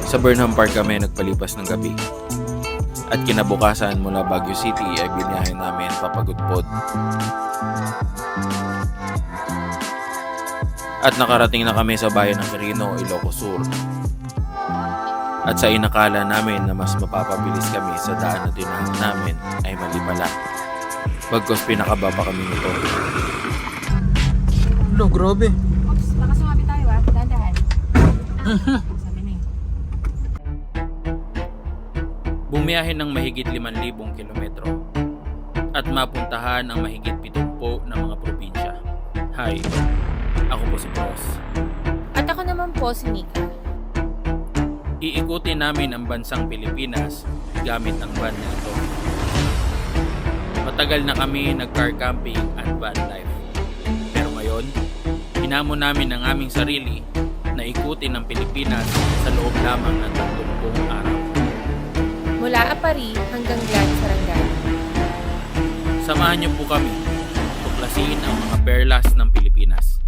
Sa Burnham Park kami nagpalipas ng gabi. At kinabukasan mula Baguio City ay biniyahin namin papagudpod. At nakarating na kami sa bayan ng Quirino, Ilocos Sur. At sa inakala namin na mas mapapabilis kami sa daan na tinahan namin ay mali pala. Bagkos pinakaba pa kami nito. Lo, grabe. Oops, baka sumabi tayo ah. Dahan-dahan. Sabi na Bumiyahin ng mahigit 5,000 kilometro at mapuntahan ang mahigit 70 na mga probinsya. Hi, ako po si Bros. At ako naman po si Nika. Iikutin namin ang bansang Pilipinas gamit ang van na ito. Matagal na kami nag-car camping at van life. Pero ngayon, hinamon namin ang aming sarili na ikutin ang Pilipinas sa loob lamang ng 30 araw. Mula Apari hanggang Gran Sarangani. Samahan niyo po kami tuklasin ang mga perlas ng Pilipinas.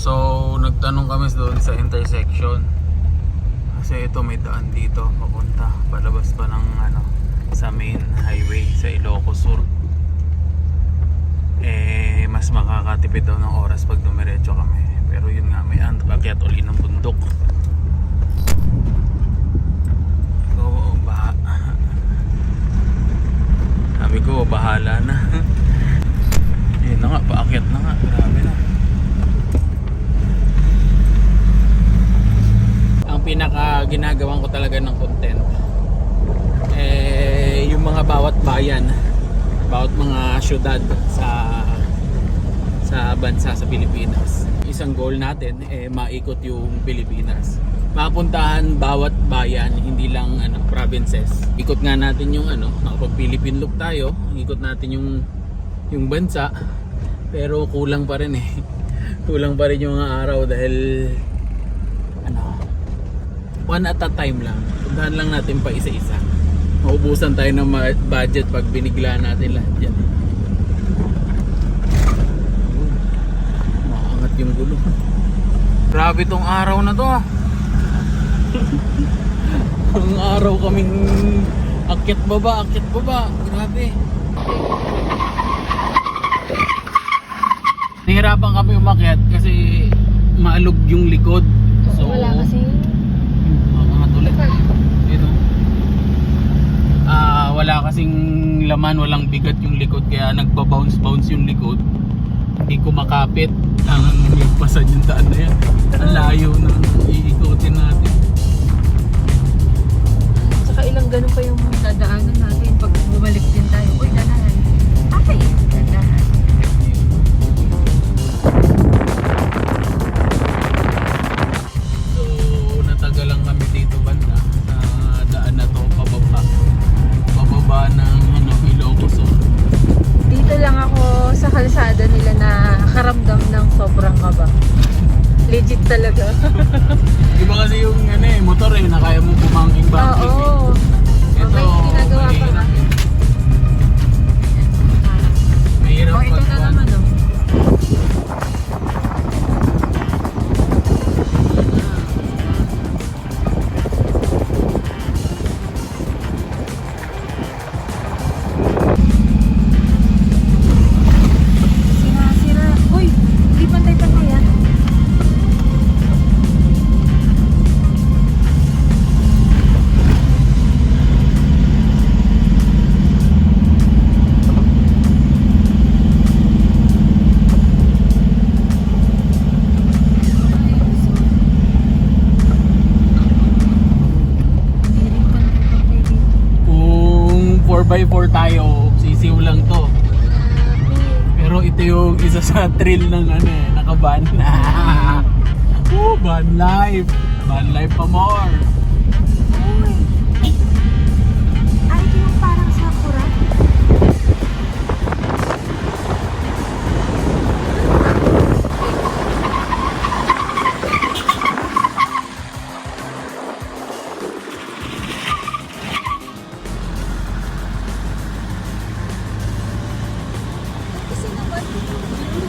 So, nagtanong kami doon sa intersection. Kasi ito may daan dito papunta. Palabas pa ng sa main highway sa Ilocos Sur. Mas makakatipid daw ng oras pag dumiretso kami. Pero yun nga, may akyat uli ng bundok. So, sabi ko, bahala na. Yun na nga, paakyat na nga. Grabe na. Ang pinaka ginagawan ko talaga ng content yung mga bawat bayan, bawat mga syudad sa bansa sa Pilipinas. Isang goal natin maikot yung Pilipinas. Mapuntahan bawat bayan, hindi lang provinces. Ikot nga natin yung nakapag Philippine look tayo. Ikot natin yung bansa. Pero kulang pa rin kulang pa rin yung mga araw dahil one at a time lang. Puntahan lang natin pa isa-isa. Maubusan tayo ng budget pag binigla natin lahat yan. Maangat yung gulo. Grabe tong araw na to. Ang araw kaming akyat baba. Grabe. Nahirapan kami umakyat kasi maalog yung likod. So, wala kasi. Wala kasing laman, walang bigat yung likod kaya nagba-bounce yung likod. Hindi ko makapit ang nagpasan yung daan na yan. Ang layo na iikutin natin. Saka ilang ganun pa yung dadaanan natin pag bumalik din tayo. Uy, danahan. Okay, danahan. So, natagalan kami dito banda sa daan na to pababa ng Ilocos Sur. Dito lang ako sa kalsada nila na karamdam ng sobrang kaba. Legit talaga. Iba kasi yung motor na kaya mo bumangking banking. Oo. May ginagawa pa ba? Mahirap Oh, ito na naman Sira. Uy, di pantay-pantay ah. Kung 4x4 tayo, sisiw lang to. Pero ito yung isa sa thrill ng nakaban. Oh, van life. Van life pa more. Uy! Ay, ito yung parang sakura. Kasi naman yung view.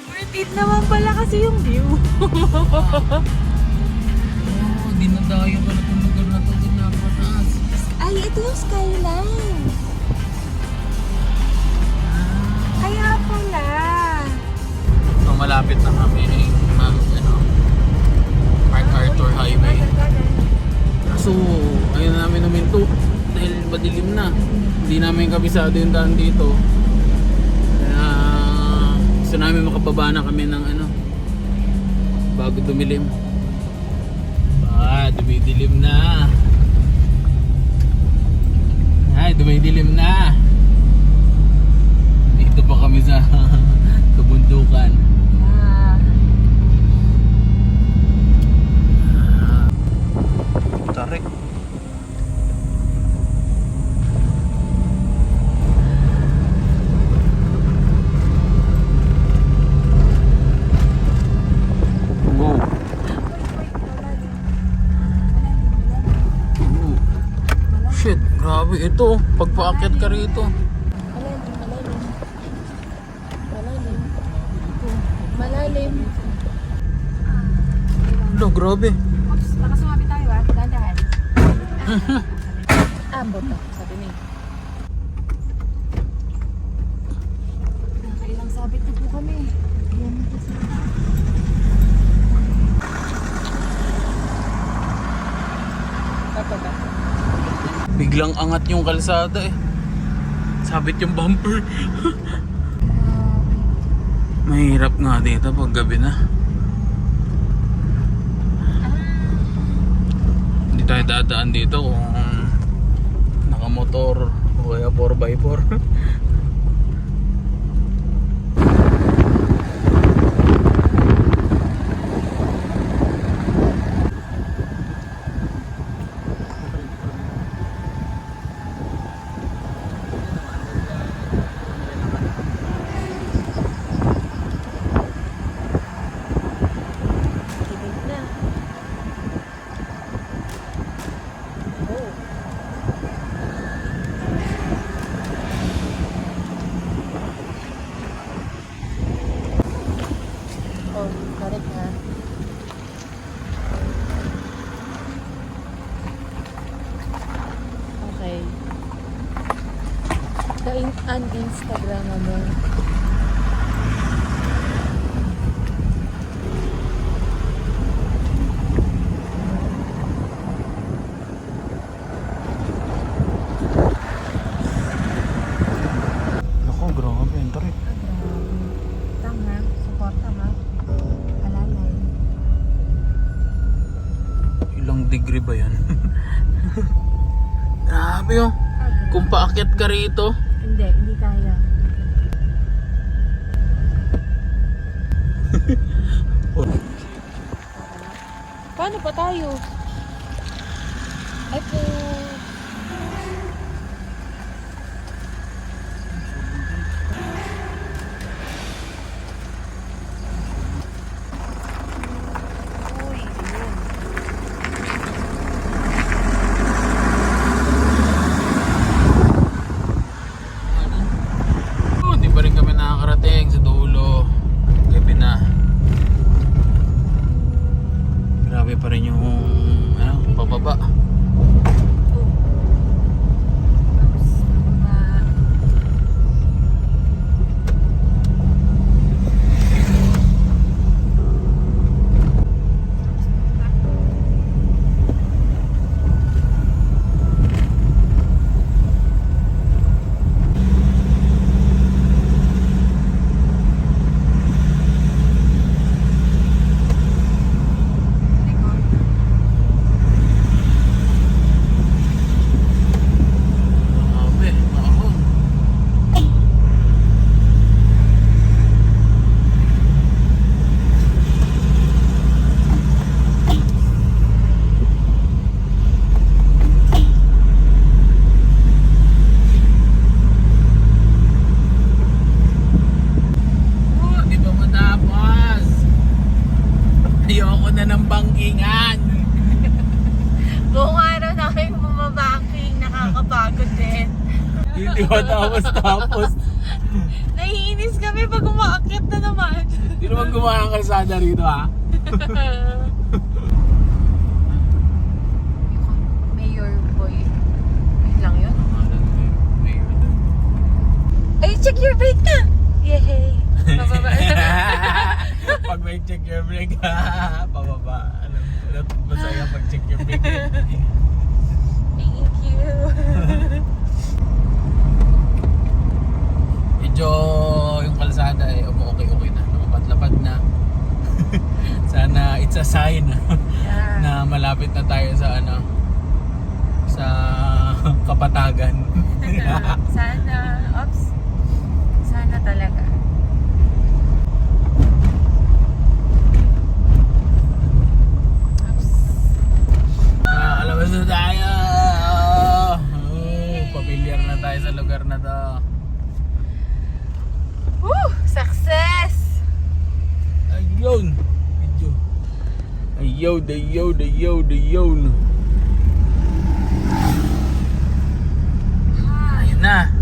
Worth it naman pala kasi yung view. Oh, dinadayo pala itong lugar na ito. Napataas. Ay, ito yung skyline. Kaya pala. So, malapit na kami MacArthur Highway. Kaso, ayaw na namin huminto dahil madilim na. Hindi namin kabisado yung daan dito. Kaya gusto namin makababa na kami ng bago dumilim. Dumidilim na. Ay, dumidilim na. Dito pa kami sa kabundukan. Tarik. Wow. Shit, grabe ito. Pagpaakyat ka rito. Malalim. Lo, grabe. Oops, baka sumabi tayo dahan-dahan. Boto, sabi niya. Nakailang sabit na po kami. Yan na kasi. Biglang angat yung kalsada eh. Sabit yung bumper. Mahirap nga dito pag gabi na. Hindi tayo dadaan dito kung nakamotor o kaya 4x4. Kibig na. Oh. Oh, correct ha. Okay. Un-Instagrammable. Naku, grabe. Ang tarik. Tama, suporta ha. Alalay. Ilang degree ba yan? Grabe oh. Kung paakyat ka rito. Hindi kaya. Paano pa tayo? Ay po. Uy, yun. Hindi pa rin kami nakakarating sa dulo. Gabi na. Grabe pa rin yung pababa. Hindi matapos-tapos. Naiinis kami pag umaakit na naman. Hindi naman gumawa ng kalsada rito ha. Mayor boy. Ayun lang yun. Ay, check your brake na! Yay! Pababa. Pag may check your brake ha, pababa. Masaya pag check your brake. Thank you. Medyo yung kalsada eh, okay na. Lumapad-lapad na. Sana it's a sign Yeah. na malapit na tayo sa sa Kapatagan. Sana. Oops. Sana talaga. Oops. Alabas na tayo! Pamilyar na tayo sa lugar na to. Woo! Success! Ayun! Medyo. Ayun! Ayun na!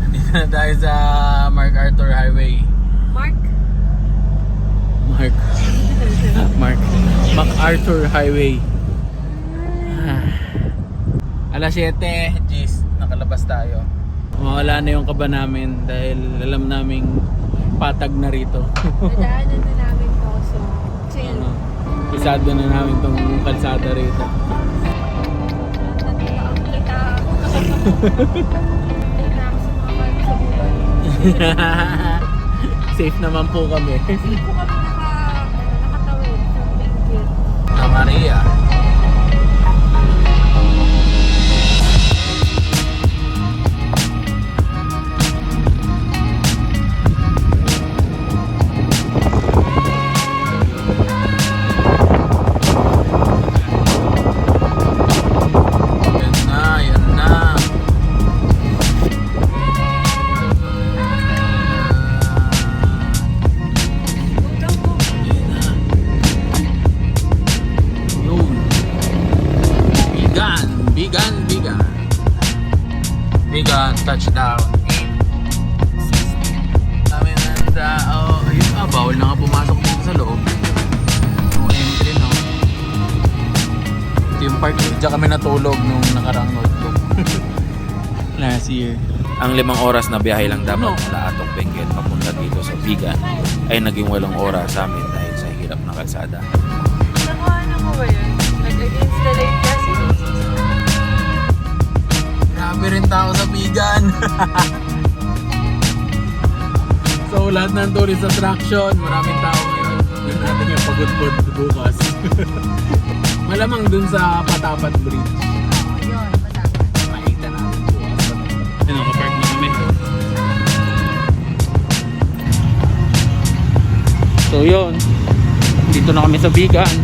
Nandito na tayo sa MacArthur Highway. MacArthur Highway. Alas 7, jeez, nakalabas tayo. Mawala na yung kaba namin dahil alam naming patag na rito. Nadaanan na namin to, so chill. Pisado na namin tong kalsada rito. Nandito ang kita. Ay na ako sa mga bag sa buhay. Safe naman po kami. Hindi po kami nakatawid sa Benguet. Na Maria. Yan na. Yun. Bigan, touchdown. Kami ng tao. Ayun bawal na nga pumasok dito sa loob. Yung entry, no? Ito yung park. Diyan kami natulog nung nakaraang notebook. Last year. Ang 5 oras na biyahe lang dapat mula Atong Benguet papunta dito sa Bigan ay naging 8 oras sa amin dahil sa hirap ng kalsada. Nakuha mo ba yun? Nag-against the light kasi. Grabe rin tao sa Bigan. So lahat ng tourist attraction, maraming tao ngayon. Yun natin yung pagod-pod bukas. Malamang dun sa Patapat Bridge. Yun, matapos. Makita natin bukas. Ayun, nakapark na kami. So yun, dito na kami sa Bigan.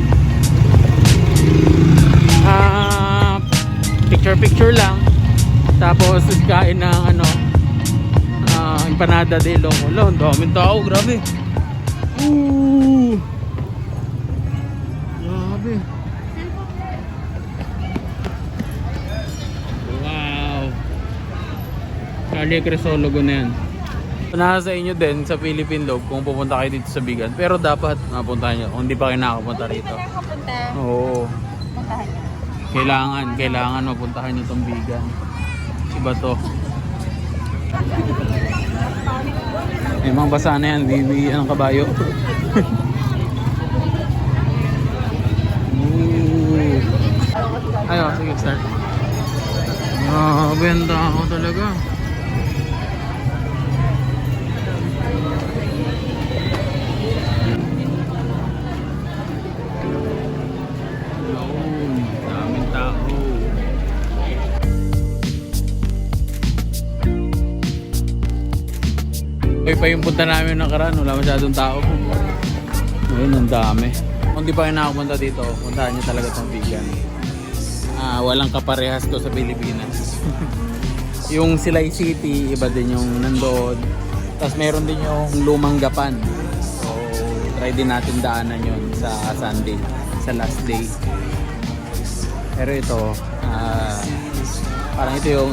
Picture lang. Tapos kain ng empanada de Ilonggo. Ang daming tao, grabe. Grabe. Wow. Kali Crisologo na yan. Nasa inyo din sa Philippine Log kung pupunta kayo dito sa Bigan. Pero dapat mapuntahan nyo kung hindi pa kayo nakapunta rito. Hindi ka punta. Oo. Puntahan niyo. Kailangan mapuntahan nyo itong Bigan. Iba to. May mga basa na yan, bibi ang kabayo. Ayo, sige, start. Benta ako talaga. Daming tao. Okay pa yung punta namin nakaraan, wala masyadong tao. Ayun, ang dami. Kung di pa kayo nakapunta dito, puntahan nyo talaga itong Bigan. Walang kaparehas to sa Pilipinas. Yung Silay City, iba din yung nandoon. Tapos meron din yung Lumang Gapan. So, try din natin daanan yun sa Sunday, sa last day. Pero ito, parang ito yung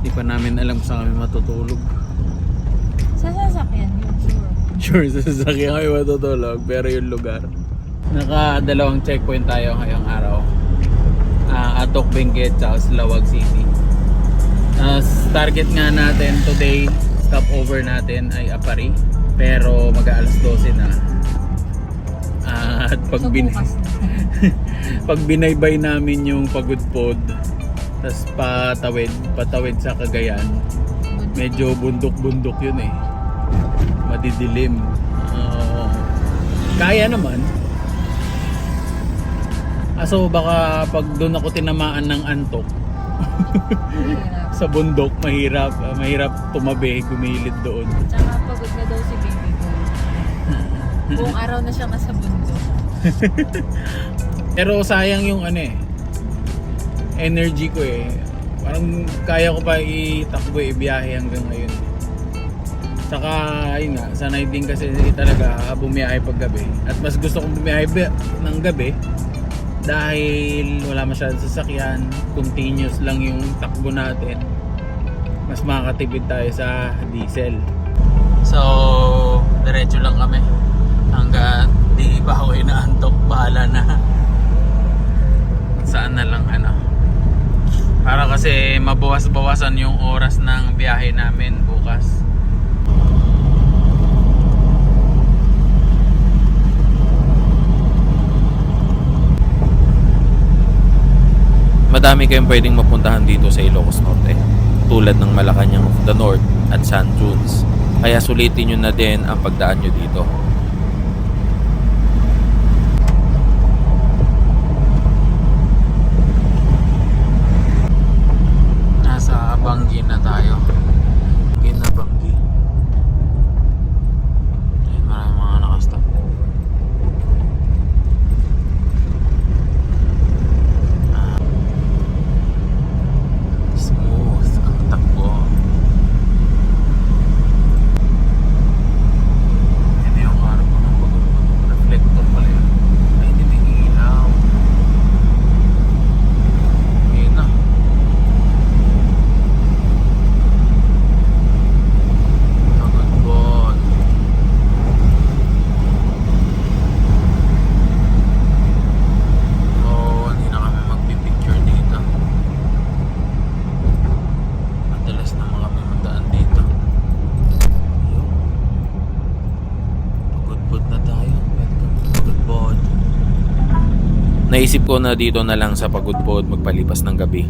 Di pa namin alam kung saan kami matutulog. Sa sasakyan yun, Sure, sure. sa sasakyan kami matutulog, pero yung lugar. Naka-2 checkpoint tayo ngayong araw. Atok, Benguet, at Lawag City. Target nga natin today, stopover natin ay Apari. Pero mag-aalas 12 na. At pag, So, bukas na. pag binaybay namin yung Pagudpod, tas patawid sa Cagayan, medyo bundok-bundok yun eh. Madidilim. Kaya naman. Aso baka pag doon ako tinamaan ng antok Mahirap. sa bundok, mahirap tumabi, gumilid doon. Tsaka pagod na daw si baby boy. Buong araw na siya nasa bundok. Pero sayang yung energy ko eh. Parang kaya ko pa itakbo, ibiyahe hanggang ngayon. Saka yun nga, sanay din kasi talaga bumiyahe pag gabi. At mas gusto kong bumiyahe ng gabi dahil wala masyadong sasakyan, continuous lang yung takbo natin. Mas makakatipid tayo sa diesel. So, diretso lang kami hanggang di pa ako inaantok, bahala na. Saan na lang para kasi mabawas-bawasan yung oras ng biyahe namin bukas. Madami kayong pwedeng mapuntahan dito sa Ilocos Norte, tulad ng Malacanang of the North at Sand Dunes. Kaya sulitin nyo na din ang pagdaan nyo dito. Nasa Banggi na tayo. Banggi na Banggi. Ayun, maraming mga nakastop. Smooth ang takbo. Ito yung harap ko ng reflector pala yun. Ay, hindi may ilaw. Ayun na. Pagudpod. Oo, hindi na kami magpipicture dito. Madalas na mga pimuntaan dito. Ayun. Pagudpod na tayo. Welcome to Pagudpod. Naisip ko na dito na lang sa Pagudpod magpalipas ng gabi.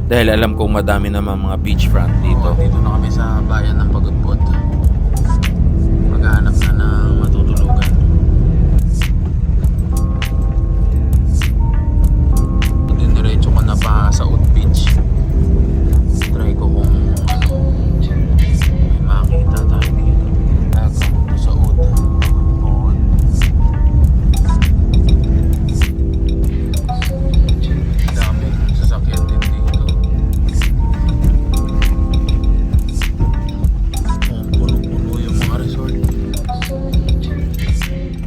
Dahil alam kong madami naman mga beachfront dito. Oo, dito na kami sa bayan ng Pagudpod. Maghahanap na ng matutulugan. Diretso ko na pa sa Ud Beach. Try ko kung may makita tayo dito. Welcome to sa Ud. Pagudpod. Dami sasakyan din dito. Puno-puno yung mga resort.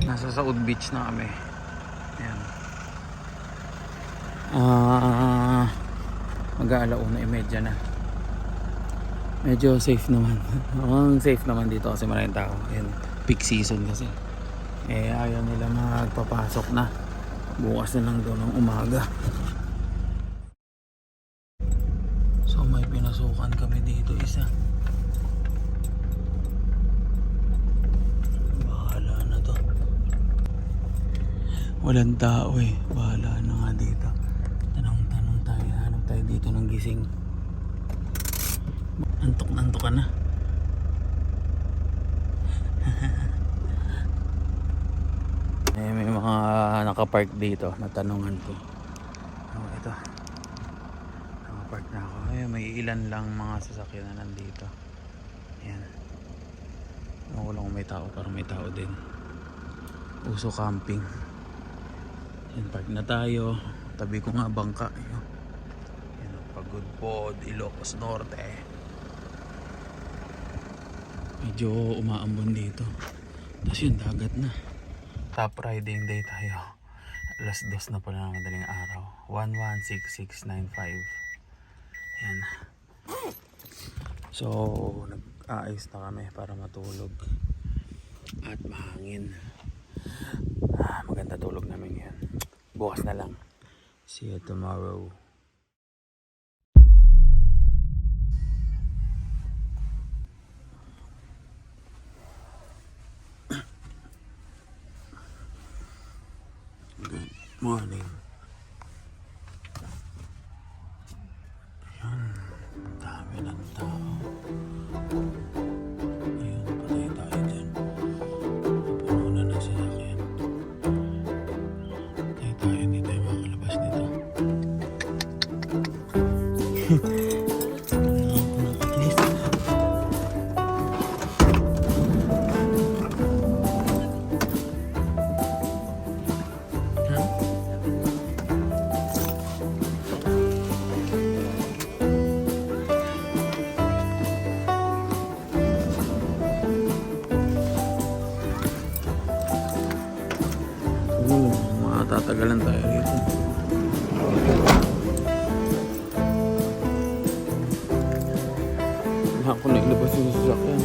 Nasa Saud Beach na kami. Ayan. Mag-1:30 na. Medyo safe naman. Ang safe naman dito kasi maraming tao. Ayan, peak season kasi. Ayaw nila magpapasok na. Bukas na lang doon ng umaga. So may pinasukan kami dito isa. Bahala na to. Walang tao eh. Bahala na nga dito. Tanong tayo. Hanap tayo dito ng gising. Antok na antok ka na. May mga nakapark dito. Natanungan ko. Ito. Nakapark na ako. May ilan lang mga sasakyan na nandito. Ayan. Wala kung may tao. Parang may tao din. Uso camping. Ayan, park na tayo. Tabi ko nga bangka. Ayan, Pagudpod, Ilocos Norte. Medyo umaambon dito. Tapos yun, dagat na. Top riding day tayo. Alas 2 na pala ng madaling araw. 116695. Ayan. So, nag-aayos na kami para matulog at mahangin. Maganda tulog namin ngayon. Bukas na lang. See you tomorrow. Good morning. Ayan, dami ng tao. Ayun, patay tayo dyan. Puno na ng sasakyan. Patay tayo, hindi tayo makalabas nito. At least. Matatagalan tayo rito. Wala ko na ilabas yung sasakyan.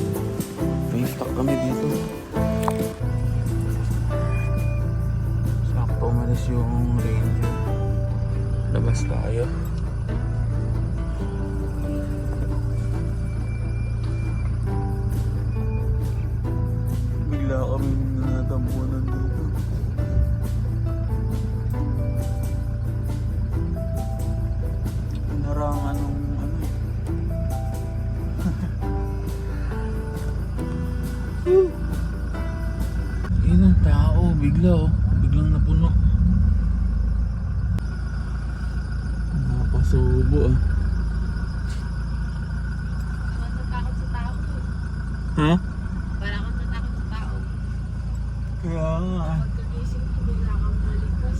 May stuck kami dito. Sakto umalis yung ranger. Labas tayo. Bigla kami natampunan dito. Narang anong ano. Yun ang tao, bigla biglang napuno. Nakapasubo Natatakot sa tao. Ha? Wala kang natatakot sa tao. Kaya nga. Pagkagising ko, bigla kang maligpas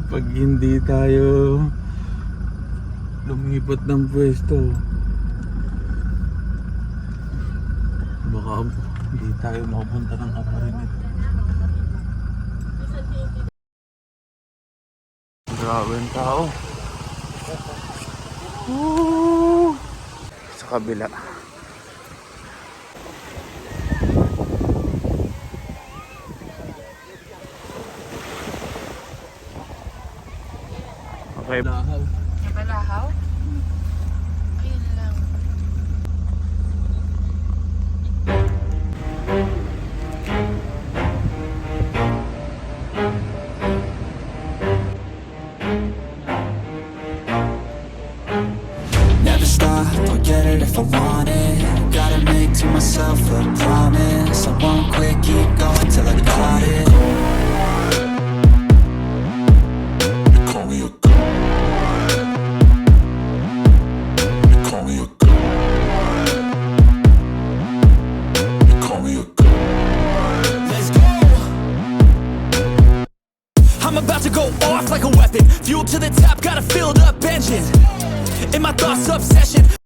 Pag hindi tayo lumipat ng pwesto, baka hindi tayo makapunta ng apartment. Grabe ang tao. Sa kabila. Okay. Nabalahaw? Ayun lang. Never stop, I'll get it if I want it. Gotta make to myself a promise. I won't quit, keep going till I got it. You call me a You call me a You call me a Let's go! I'm about to go off like a weapon. Fuel to the top, got a filled up engine. In my thoughts, obsession.